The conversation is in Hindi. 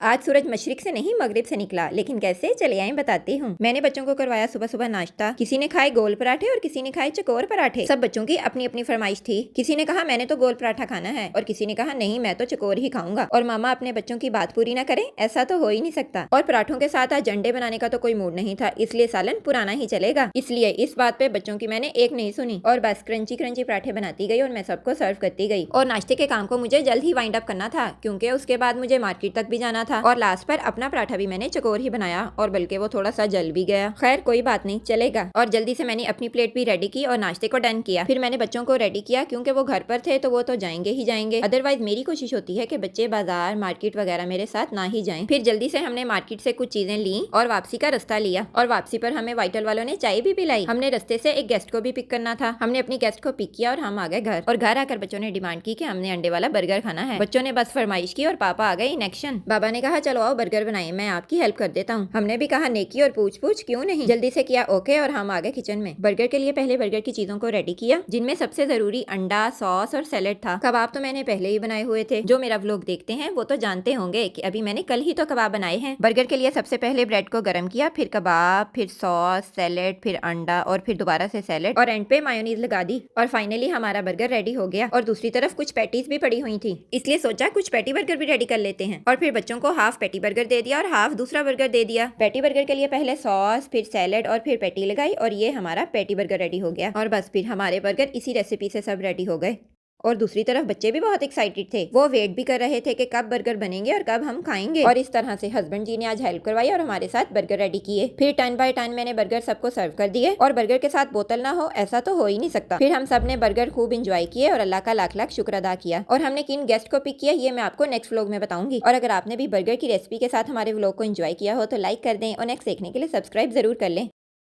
आज सूरज मशरिक से नहीं मगरिब से निकला, लेकिन कैसे चले आए बताती हूँ। मैंने बच्चों को करवाया सुबह सुबह नाश्ता। किसी ने खाए गोल पराठे और किसी ने खाए चकोर पराठे। सब बच्चों की अपनी अपनी फरमाइश थी। किसी ने कहा मैंने तो गोल पराठा खाना है और किसी ने कहा नहीं मैं तो चकोर ही खाऊंगा। और मामा अपने बच्चों की बात पूरी ना करे, ऐसा तो हो ही नहीं सकता। और पराठों के साथ आज अंडे बनाने का तो कोई मूड नहीं था, इसलिए सालन पुराना ही चलेगा। इसलिए इस बात पे बच्चों की मैंने एक नहीं सुनी और बस क्रंची क्रंची पराठे बनाती गई और मैं सबको सर्व करती गई। और नाश्ते के काम को मुझे जल्द ही वाइंड अप करना था, क्योंकि उसके बाद मुझे मार्केट तक भी जाना था। और लास्ट पर अपना पराठा भी मैंने चकोर ही बनाया और बल्कि वो थोड़ा सा जल भी गया। खैर कोई बात नहीं, चलेगा। और जल्दी से मैंने अपनी प्लेट भी रेडी की और नाश्ते को डन किया। फिर मैंने बच्चों को रेडी किया, क्योंकि वो घर पर थे तो वो तो जाएंगे ही जाएंगे। अदरवाइज मेरी कोशिश होती है कि बच्चे बाजार मार्केट वगैरह मेरे साथ ना ही जाएं। फिर जल्दी से हमने मार्केट से कुछ चीजें ली और वापसी का रास्ता लिया। और वापसी पर हमें वाइटल वालों ने चाय भी पिलाई। हमने रास्ते से एक गेस्ट को भी पिक करना था। हमने अपनी गेस्ट को पिक किया और हम आ गए घर। और घर आकर बच्चों ने डिमांड की कि हमने अंडे वाला बर्गर खाना है। बच्चों ने बस फरमाइश की और पापा आ गए इन एक्शन। बाबा ने कहा चलो आओ बर्गर बनाए, मैं आपकी हेल्प कर देता हूँ। हमने भी कहा नेकी और पूछ पूछ क्यों नहीं। जल्दी से किया ओके और हम आ गए किचन में। बर्गर के लिए पहले बर्गर की चीजों को रेडी किया, जिनमें सबसे जरूरी अंडा, सॉस और सैलेड था। कबाब तो मैंने पहले ही बनाए हुए थे। जो मेरा व्लॉग देखते हैं वो तो जानते होंगे कि अभी मैंने कल ही तो कबाब बनाए हैं। बर्गर के लिए सबसे पहले ब्रेड को गर्म किया, फिर कबाब, फिर सॉस, सैलेड, फिर अंडा और फिर दोबारा से सैलेड और एंड पे मायोनीज लगा दी। और फाइनली हमारा बर्गर रेडी हो गया। और दूसरी तरफ कुछ पैटीज भी पड़ी हुई थी, इसलिए सोचा कुछ पैटी बर्गर भी रेडी कर लेते हैं। और फिर बच्चों को हाफ पैटी बर्गर दे दिया और हाफ दूसरा बर्गर दे दिया। पैटी बर्गर के लिए पहले सॉस, फिर सैलेड और फिर पैटी लगाई और ये हमारा पैटी बर्गर रेडी हो गया। और बस फिर हमारे बर्गर इसी रेसिपी से सब रेडी हो गए। और दूसरी तरफ बच्चे भी बहुत एक्साइटेड थे। वो वेट भी कर रहे थे कि कब बर्गर बनेंगे और कब हम खाएंगे। और इस तरह से हस्बैंड जी ने आज हेल्प करवाई और हमारे साथ बर्गर रेडी किए। फिर टर्न बाय टर्न मैंने बर्गर सबको सर्व कर दिए। और बर्गर के साथ बोतल ना हो ऐसा तो हो ही नहीं सकता। फिर हम सब ने बर्गर खूब इंजॉय किए और अल्लाह का लाख लाख शुक्र अदा किया। और हमने किन गेस्ट को पिक किया ये मैं आपको नेक्स्ट व्लॉग में बताऊंगी। और अगर आपने भी बर्गर की रेसिपी के साथ हमारे व्लॉग को एंजॉय किया हो तो लाइक कर दें और नेक्स्ट देखने के लिए सब्सक्राइब जरूर कर लें।